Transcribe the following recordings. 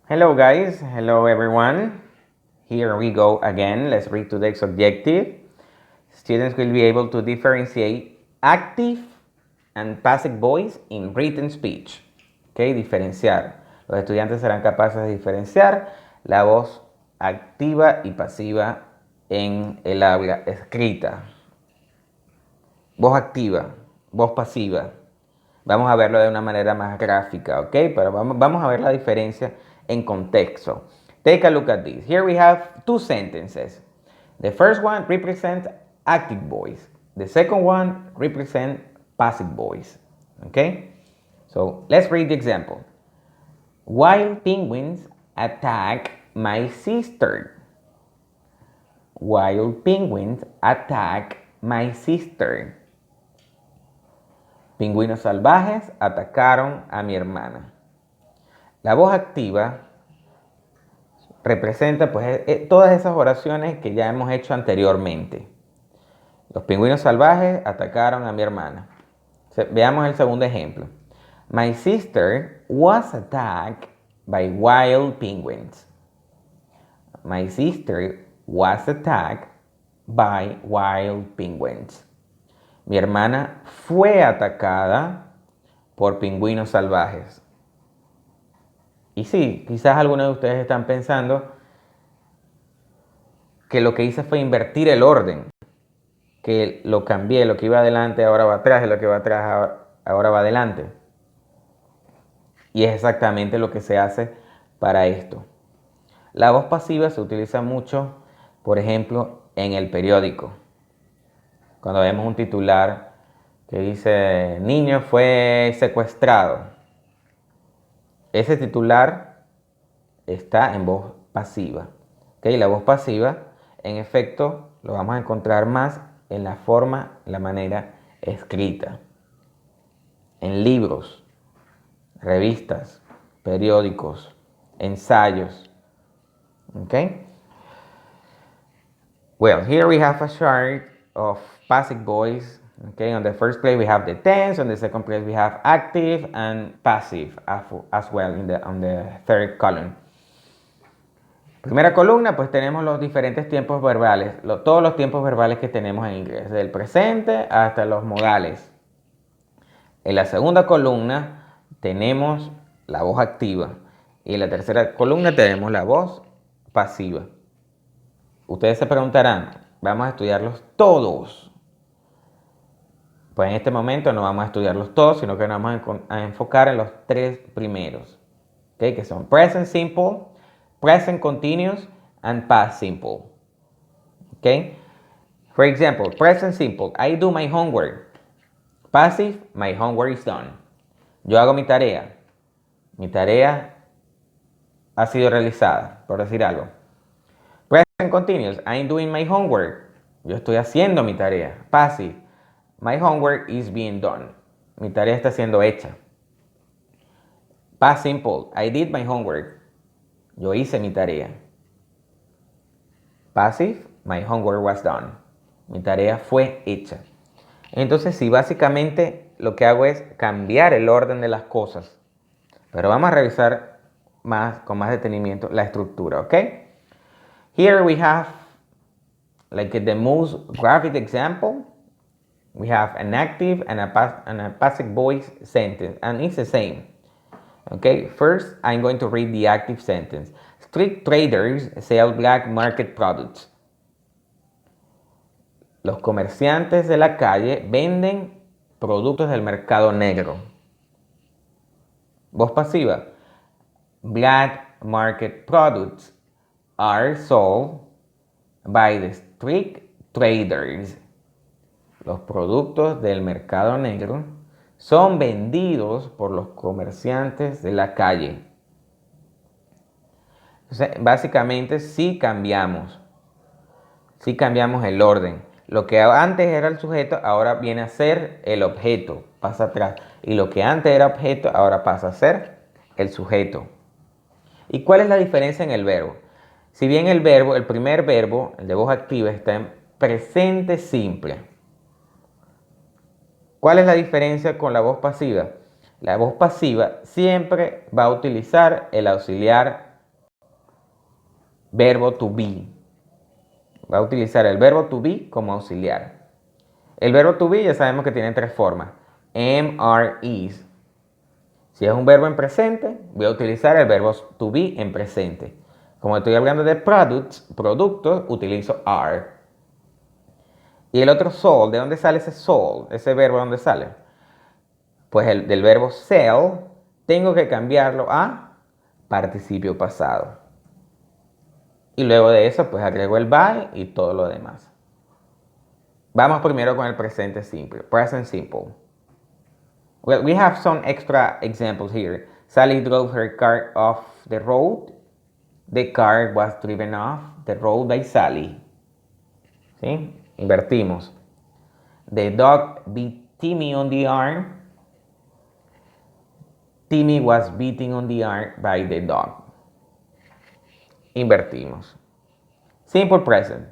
Hello guys, hello everyone. Here we go again. Let's read today's objective. Students will be able to differentiate active and passive voice in written speech. Okay, diferenciar. Los estudiantes serán capaces de diferenciar la voz activa y pasiva en el habla escrita. Voz activa, voz pasiva. Vamos a verlo de una manera más gráfica, ¿ok? Pero vamos a ver la diferencia en contexto. Take a look at this. Here we have two sentences. The first one represents active voice. The second one represents passive voice, ¿ok? So let's read the example. Wild penguins attack my sister. Wild penguins attack my sister. Pingüinos salvajes atacaron a mi hermana. La voz activa representa pues todas esas oraciones que ya hemos hecho anteriormente. Los pingüinos salvajes atacaron a mi hermana. Veamos el segundo ejemplo. My sister was attacked by wild penguins. My sister was attacked by wild penguins. Mi hermana fue atacada por pingüinos salvajes. Y sí, quizás algunos de ustedes están pensando que lo que hice fue invertir el orden. Que lo cambié, lo que iba adelante ahora va atrás y lo que va atrás ahora va adelante. Y es exactamente lo que se hace para esto. La voz pasiva se utiliza mucho, por ejemplo, en el periódico. Cuando vemos un titular que dice, niño fue secuestrado. Ese titular está en voz pasiva. ¿Okay? La voz pasiva, en efecto, lo vamos a encontrar más en la forma, la manera escrita. En libros, revistas, periódicos, ensayos. Okay? Well, here we have a chart of passive voice. Okay, on the first place we have the tense, on the second place we have active and passive as well on the third column. Primera columna, pues tenemos los diferentes tiempos verbales, todos los tiempos verbales que tenemos en inglés, desde el presente hasta los modales. En la segunda columna tenemos la voz activa y en la tercera columna tenemos la voz pasiva. Ustedes se preguntarán, vamos a estudiarlos todos. Pues en este momento no vamos a estudiarlos todos, sino que nos vamos a enfocar en los tres primeros, ¿okay? Que son present simple, present continuous, and past simple. Okay? For example, present simple, I do my homework. Passive, my homework is done. Yo hago mi tarea. Mi tarea ha sido realizada, por decir algo. Present continuous, I'm doing my homework. Yo estoy haciendo mi tarea. Passive, my homework is being done. Mi tarea está siendo hecha. Past simple, I did my homework. Yo hice mi tarea. Passive, my homework was done. Mi tarea fue hecha. Entonces, sí, básicamente lo que hago es cambiar el orden de las cosas. Pero vamos a revisar con más detenimiento la estructura, ¿ok? Here we have like the most graphic example. We have an active and a passive voice sentence, and it's the same. Okay, first I'm going to read the active sentence. Street traders sell black market products. Los comerciantes de la calle venden productos del mercado negro. Voz pasiva. Black market products are sold by the street traders. Los productos del mercado negro son vendidos por los comerciantes de la calle. Entonces, básicamente sí cambiamos el orden. Lo que antes era el sujeto, ahora viene a ser el objeto, pasa atrás. Y lo que antes era objeto, ahora pasa a ser el sujeto. ¿Y cuál es la diferencia en el verbo? Si bien el primer verbo, el de voz activa, está en presente simple. ¿Cuál es la diferencia con la voz pasiva? La voz pasiva siempre va a utilizar el auxiliar verbo to be. Va a utilizar el verbo to be como auxiliar. El verbo to be ya sabemos que tiene tres formas. Am, are, is. Si es un verbo en presente, voy a utilizar el verbo to be en presente. Como estoy hablando de productos, utilizo are. Y el otro sold, ¿de dónde sale ese sold? Ese verbo, ¿de dónde sale? Pues del verbo sell, tengo que cambiarlo a participio pasado. Y luego de eso, pues agrego el by y todo lo demás. Vamos primero con el presente simple, present simple. Well, we have some extra examples here. Sally drove her car off the road. The car was driven off the road by Sally. ¿Sí? Invertimos. The dog beat Timmy on the arm. Timmy was beaten on the arm by the dog. Invertimos. Simple present.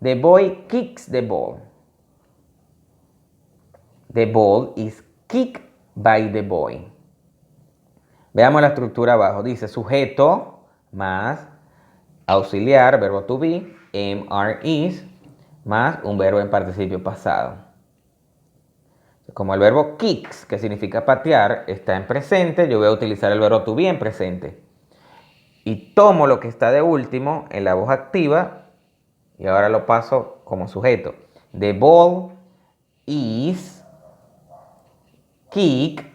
The boy kicks the ball. The ball is kicked by the boy. Veamos la estructura abajo. Dice sujeto más auxiliar, verbo to be, am, are, is, más un verbo en participio pasado. Como el verbo kicks, que significa patear, está en presente, yo voy a utilizar el verbo to be en presente. Y tomo lo que está de último en la voz activa y ahora lo paso como sujeto. The ball is kicked.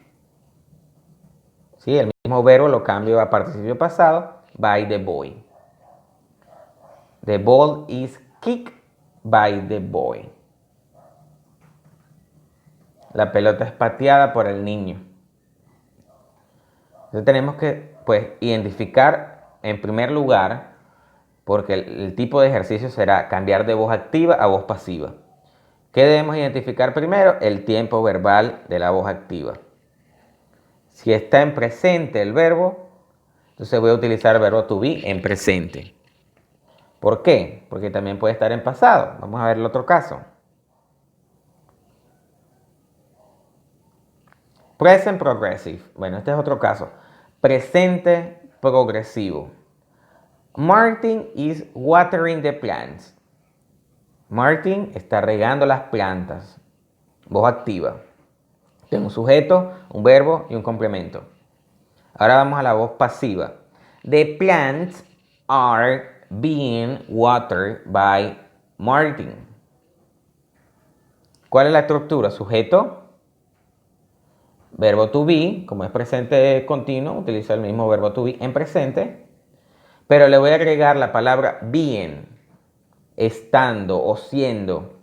¿Sí? El mismo verbo lo cambio a participio pasado, by the boy. The ball is kicked by the boy. La pelota es pateada por el niño. Entonces tenemos que, pues, identificar en primer lugar, porque el tipo de ejercicio será cambiar de voz activa a voz pasiva. ¿Qué debemos identificar primero? El tiempo verbal de la voz activa. Si está en presente el verbo, entonces voy a utilizar el verbo to be en presente. ¿Por qué? Porque también puede estar en pasado. Vamos a ver el otro caso. Present progressive. Bueno, este es otro caso. Presente progresivo. Martin is watering the plants. Martin está regando las plantas. Voz activa. Tengo un sujeto, un verbo y un complemento. Ahora vamos a la voz pasiva. The plants are being watered by Martin. ¿Cuál es la estructura? Sujeto, verbo to be, como es presente continuo, utilizo el mismo verbo to be en presente, pero le voy a agregar la palabra being, estando o siendo,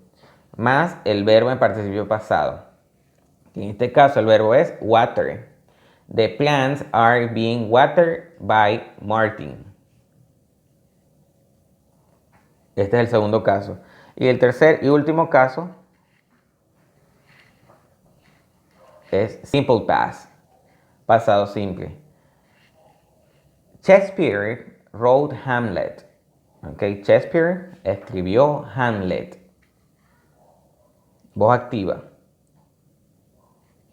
más el verbo en participio pasado. En este caso el verbo es water. The plants are being watered by Martin. Este es el segundo caso. Y el tercer y último caso es simple past, pasado simple. Shakespeare wrote Hamlet. Okay, Shakespeare escribió Hamlet. Voz activa.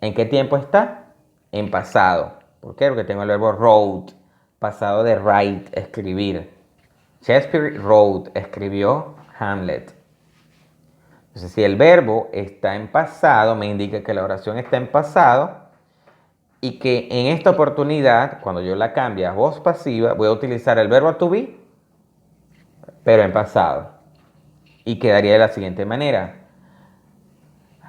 ¿En qué tiempo está? En pasado. ¿Por qué? Porque tengo el verbo wrote, pasado de write, escribir. Shakespeare wrote, escribió Hamlet. Entonces, si el verbo está en pasado, me indica que la oración está en pasado y que en esta oportunidad, cuando yo la cambie a voz pasiva, voy a utilizar el verbo to be, pero en pasado. Y quedaría de la siguiente manera.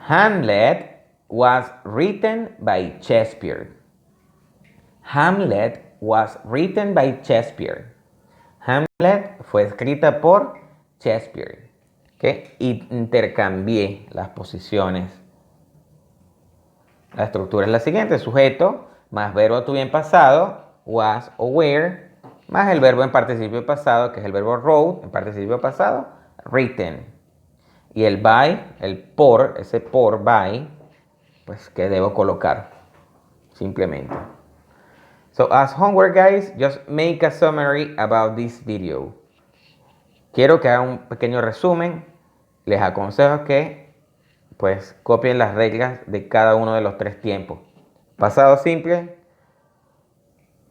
Hamlet was written by Shakespeare. Hamlet was written by Shakespeare. Hamlet fue escrita por Shakespeare. ¿Okay? Y intercambié las posiciones. La estructura es la siguiente. Sujeto más verbo to be en pasado, was o were, más el verbo en participio pasado, que es el verbo wrote, en participio pasado, written. Y el by, el por, ese por, by, pues que debo colocar simplemente. So as homework guys, just make a summary about this video. Quiero que hagan un pequeño resumen. Les aconsejo que pues copien las reglas de cada uno de los tres tiempos. Pasado simple,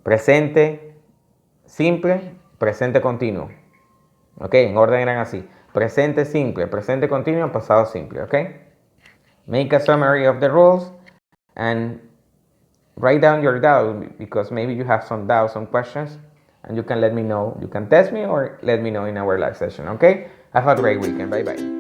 presente simple, presente continuo. Ok, en orden eran así. Presente simple, presente continuo, pasado simple. Ok. Make a summary of the rules and write down your doubt, because maybe you have some doubts, some questions, and you can let me know. You can test me or let me know in our live session. Okay. Have a great weekend. Bye bye.